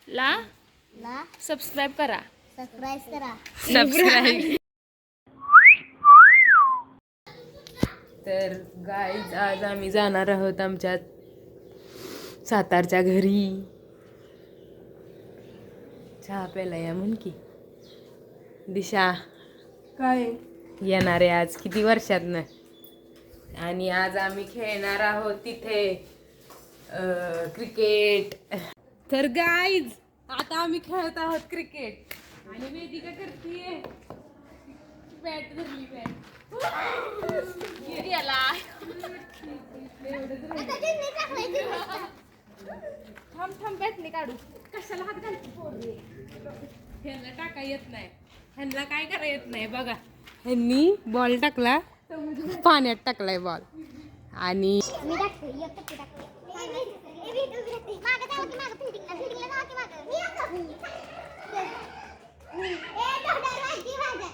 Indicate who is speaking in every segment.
Speaker 1: ला
Speaker 2: ला
Speaker 1: सबस्क्राईब करा.
Speaker 2: सबस्क्राईब.
Speaker 1: तर गाईज आज आम्ही जाणार आहोत आमच्या सातारच्या घरी. चहा प्यायला या म्हण की. दिशा
Speaker 3: काय
Speaker 1: येणार आहे आज किती वर्षातनं. आणि आज आम्ही खेळणार आहोत तिथे क्रिकेट. तर गाईज आता आम्ही खेळत आहोत क्रिकेट. आणि वेदिका करतीये बॅट धरली बॅट. थांब थांब बॅटने काढू. कशाला हात घालते पोरगी. ह्यांना टाका येत नाही. ह्यांना काय करा येत नाही बघा. ह्यांनी बॉल टाकला पाण्यात टाकलाय बॉल. आणि
Speaker 2: मी टाकते एक टप्पी टाकते. मागे जाऊ की मागे फिल्डिंगला जाऊ की मागे. तेवढा राहती माझा.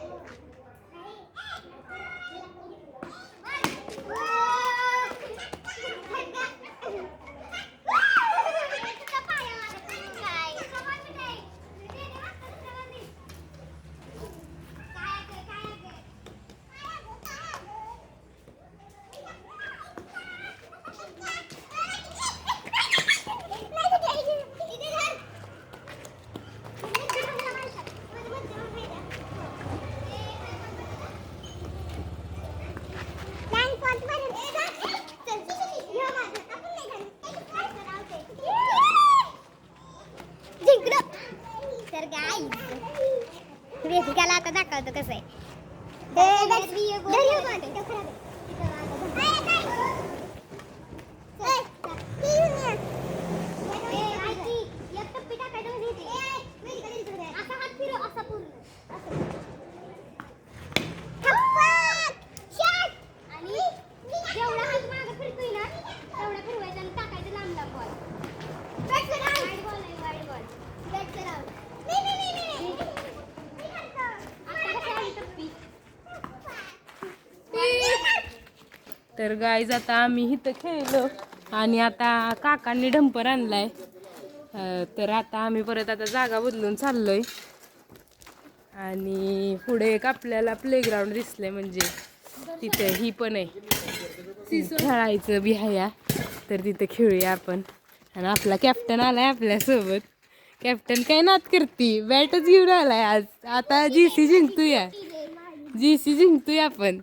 Speaker 2: तर गाईज वेदिकाला आता दाखवतो कसं आहे.
Speaker 1: तर गाईज आता आम्ही इथं खेळलो. आणि आता काकांनी डंपर आणलाय. तर आता आम्ही परत आता जागा बदलून चाललोय. आणि पुढे एक आपल्याला प्लेग्राऊंड दिसलंय. म्हणजे तिथे ही पण आहे खेळायचं बिहाया. तर तिथे खेळूया आपण. आणि आपला कॅप्टन आलाय आपल्यासोबत. कॅप्टन काय नाद करती बॅटच घेऊन आलाय आज. आता जीसी जिंकतोय आपण.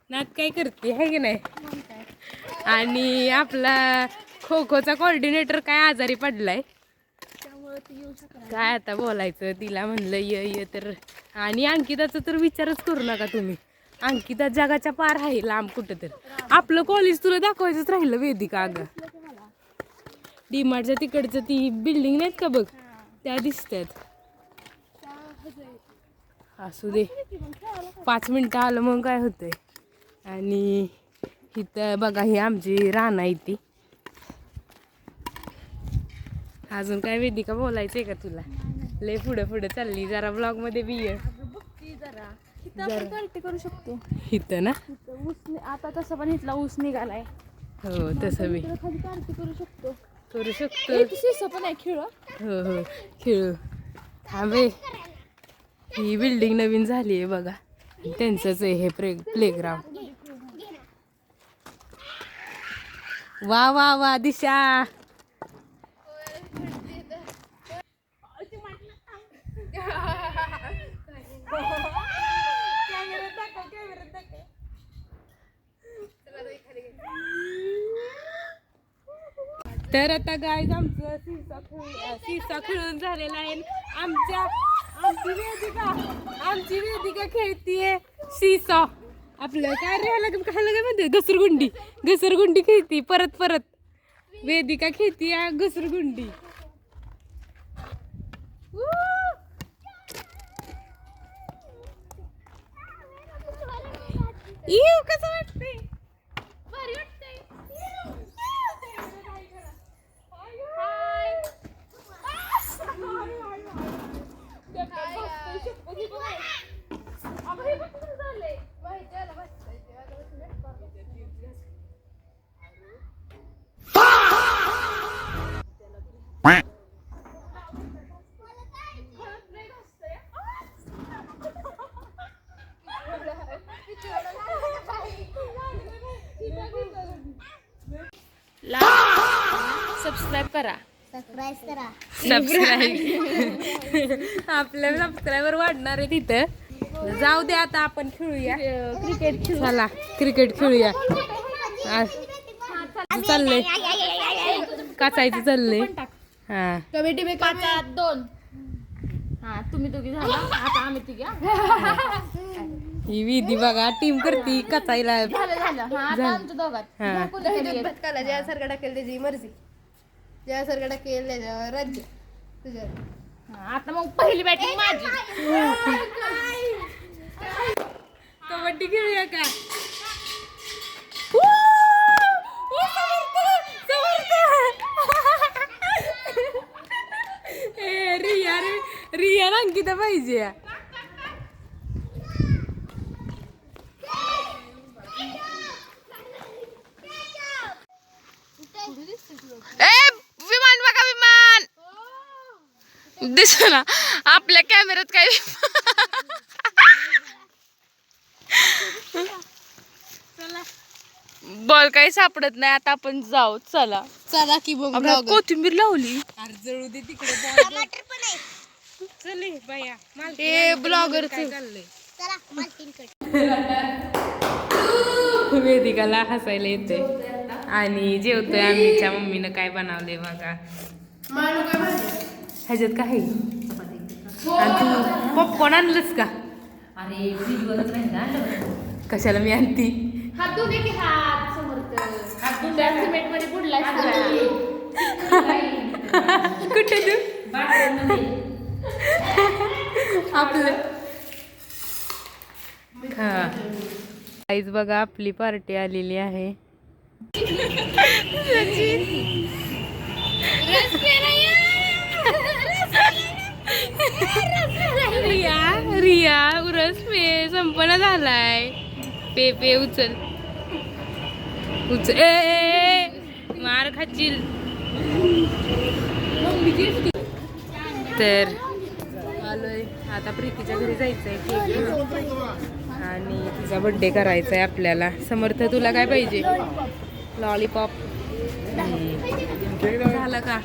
Speaker 1: नाद काय करते आहे की नाही. आणि आपला खो खोचा कोऑर्डिनेटर काय आजारी पडलाय. काय आता बोलायचं. तिला म्हणलं ये तर. आणि अंकिताचा तर विचारच करू नका तुम्ही. अंकिता जगाच्या पार आहे लांब कुठं तर. आपलं कॉलेज तुला दाखवायचंच राहिलं वेदिका. अगं डीमार्टच्या तिकडचं ती बिल्डिंग नाहीत का बघ त्या दिसतात. असू दे 5 मिनिटं आलं मग काय होतंय. आणि इथं बघा ही आमची रान आहे ती. अजून काय वेदिका बोलायचंय का तुला. लय पुढे चालली. जरा ब्लॉग मध्ये बी ये
Speaker 3: जरा पार्टी करू शकतो
Speaker 1: इथं ना.
Speaker 3: ऊस आता तसं पण इथला ऊस निघालाय.
Speaker 1: हो तसं बी
Speaker 3: खाली पार्टी करू शकतो. पण आहे खेळ.
Speaker 1: हो खेळू. थांबे ही बिल्डिंग नवीन झाली आहे बघा. त्यांचंच आहे हे प्लेग्राऊंड. वा वा वा दिशा. तर आता गाईज आमचं सीसा खेळून झालेला आहे. आमची वेदिका खेळतीये सीसा. आपलं काय राहायला काय म्हणते घसरगुंडी खेळती परत वेदिका खेळती घसरगुंडी. कसं वाटतंय. भारी वाटतंय.
Speaker 3: सबस्क्राईब करा.
Speaker 2: सरप्राईज करा.
Speaker 1: सबस्क्राईब आपल्या सबस्क्रायबर वाढणार आहे तिथं. जाऊ दे आता आपण खेळूया
Speaker 3: क्रिकेट खेळू.
Speaker 1: चला क्रिकेट खेळूया आज चाललंय काचायचं चाललंय हा
Speaker 3: कमिटी में 5-2. हा तुम्ही दोघी झाला आता आम्ही तिघ्या.
Speaker 1: ही विधी बघा टीम करती कचायला
Speaker 3: झालं हा आता आमच्या दोघात.
Speaker 1: हा
Speaker 4: भटकाला ज्यासारखा टाकेल त्याची मर्जी, ज्यासारखा टाकेल त्याच्यावर राज्य तुझ्या.
Speaker 3: हा, आता मग पहिली बॅटिंग माझी.
Speaker 1: कबड्डी खेळूया का रिया रिया अंकिता पाहिजे विमान बघा विमान दिसना आपल्या कॅमेऱ्यात काय बॉल काही सापडत नाही आता आपण जाऊ चला
Speaker 4: चला की बघ
Speaker 1: आपल्या कोथिंबीर लावली
Speaker 4: जळू दे तिकडे
Speaker 2: टमाटर पण आहे.
Speaker 1: चले बाया
Speaker 4: हे ब्लॉगर
Speaker 1: चाललंय
Speaker 2: चला मालकीनकडे.
Speaker 1: वेदिकाला हसायला येते आणि जेवतोय आम्हीच्या मम्मीनं काय बनवलंय बघा ह्याच्यात काय आहे? आणि तू पॉपकॉर्न आणलंस का
Speaker 3: अरे फ्रीजवरच राहिला.
Speaker 1: कशाला मी आणती
Speaker 3: हात धुणे की हात समर्थ. हात धुणे सिमेंट मध्ये बुडलाय.
Speaker 1: कुठे तू आपलं हा आईच बघा आपली पार्टी आलेली आहे रिया रिया उरस पे संपन्न झालाय पे पे उचल उचल ए मार खातील तर आलोय आता प्रीतीच्या घरी जायचंय केक आणि तिचा बर्थडे करायचा आहे आपल्याला. समर्थ तुला काय पाहिजे लॉलीपॉप झालं का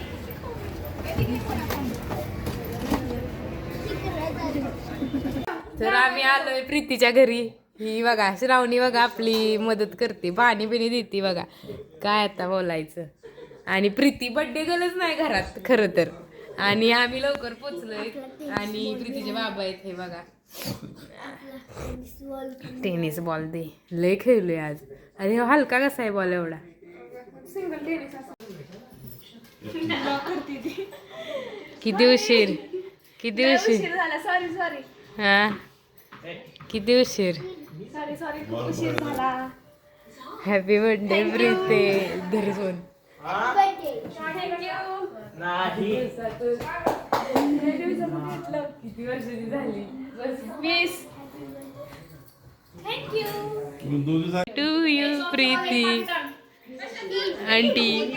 Speaker 1: तर आम्ही आलोय प्रीतीच्या घरी. ही बघा श्रावणी बघा आपली मदत करते पाणी बिणी देते बघा काय आता बोलायचं. आणि प्रीती बर्थडे गेलच नाही घरात खरं तर आणि आम्ही लवकर पोचलोय आणि प्रीतीचे बाबा आहेत हे बघा. टेनिस बॉल दे लय खेळलोय आज. अरे हो हलका कसा आहे बॉल एवढा किती उशीर किती उशीर
Speaker 3: सॉरी
Speaker 1: हा किती उशीर
Speaker 3: उशीर झाला.
Speaker 1: हॅपी बर्थडे प्रीते धरून किती वर्षाची झाली
Speaker 3: 20.
Speaker 1: To you Preeti aunty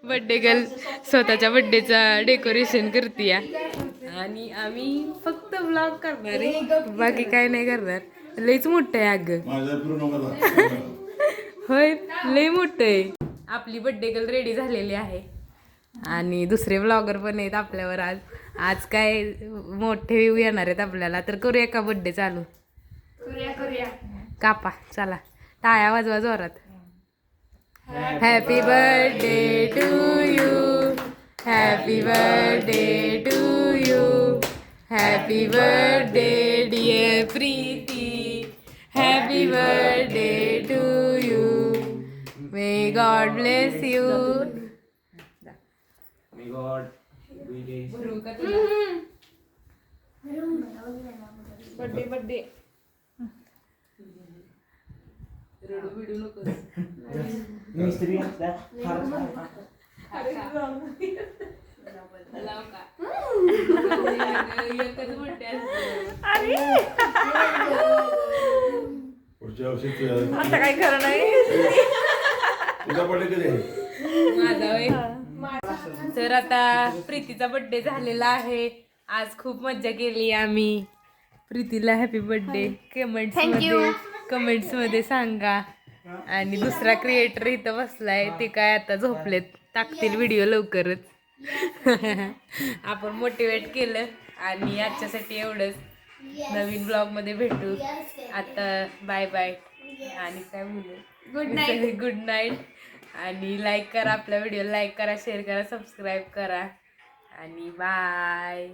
Speaker 1: birthday girl स्वतःच्या बर्थडेचा डेकोरेशन करते आणि आम्ही फक्त ब्लॉग करणार आहे बाकी काय नाही करणार. लयच मोठं आहे अगं होय लय मोठं आहे. आपली बर्थडे गर्ल रेडी झालेली आहे आणि दुसरे ब्लॉगर पण आहेत आपल्यावर आज. आज काय मोठे व्ह्यू येणार आहेत आपल्याला तर करूया का बर्थडे चालू
Speaker 3: करूया
Speaker 1: कापा चला टाळ्या वाजवा जोरात. Happy birthday to you happy birthday to you happy birthday dear Preeti happy birthday to you may God bless you.
Speaker 3: Birthday
Speaker 1: रडू बिडू नको
Speaker 5: मिस्त्री असला
Speaker 3: आता काय खरं नाही.
Speaker 1: माझा वय तर आता प्रीतीचा बर्थडे झालेला आहे. आज खूप मज्जा केली आम्ही. प्रीतीला हॅपी बर्थडे कमेंट्स मध्ये सांगा. आणि दुसरा क्रिएटर इथं बसलाय ते काय आता झोपलेत टाकतील व्हिडिओ लवकरच. आपण मोटिवेट केलं आणि आजच्यासाठी एवढंच. नवीन ब्लॉगमध्ये भेटू. आता बाय बाय आणि काय बोलू, गुड नाईट. आणि लाईक करा, आपल्या व्हिडिओ लाईक करा, शेअर करा, सबस्क्राईब करा आणि बाय.